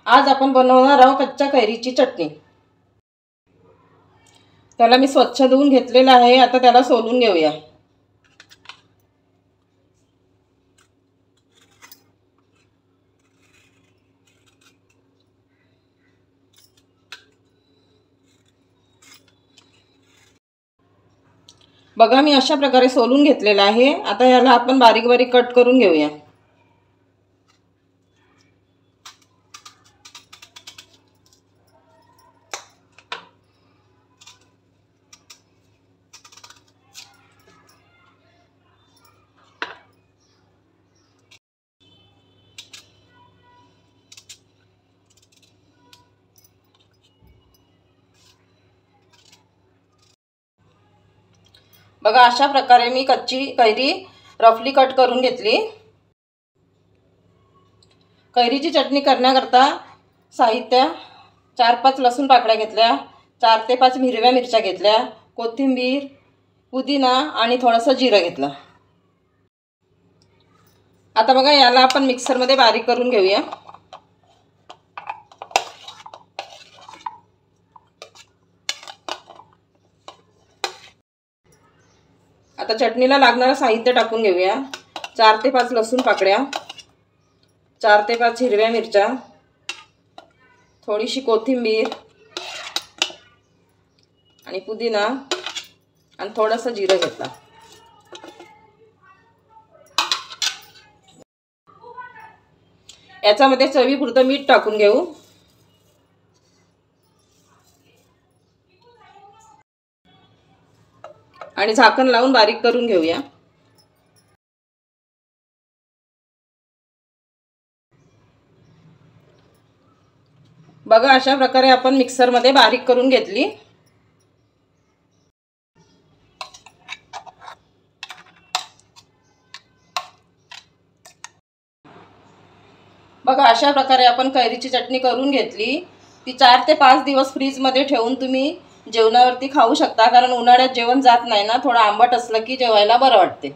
आज आपण बनवणार आहोत कच्च्या कैरीची चटणी। त्याला मी स्वच्छ धुवून घेतलेला आहे। आता त्याला सोलून घेऊया। बघा मी अशा प्रकारे सोलून घेतलेला आहे। आता याला आपण बारीक बारीक कट करून घेऊया। बघा अशा प्रकारे मी कच्ची कैरी रफली कट करून घेतली। कैरीची चटणी करण्याकरता साहित्य 4-5 लसूण पाकळ्या घेतल्या, 4 ते 5 हिरव्या मिरच्या घेतल्या, कोथिंबीर, पुदिना आणि थोडंसं जिरं घेतलं। आता बघा याला आपण मिक्सर मध्ये बारीक करून घेऊया। आता चटणीला लागणारं साहित्य टाकून घेऊया। 4 ते 5 लसूण पाकळ्या, 4 ते 5 हिरव्या मिरच्या, थोडीशी कोथिंबीर आणि पुदिना आणि थोडंसं जिरं घेतलं। याच्यामध्ये चवीपुरतं मीठ टाकून घेऊ। आणि झाकण लावून बारीक करून घेऊया। बघा अशा प्रकारे आपण मिक्सर मध्ये बारीक करून घेतली। बघा अशा प्रकारे आपण कैरीची चटणी करून घेतली। ती 4 ते 5 दिवस फ्रीज मध्ये ठेवून तुम्ही जेवणावरती खाऊ शकता, कारण उन्हाळ्यात जेवण जात नाही ना, थोडं आंबट असलं की जेवायला बरं वाटते।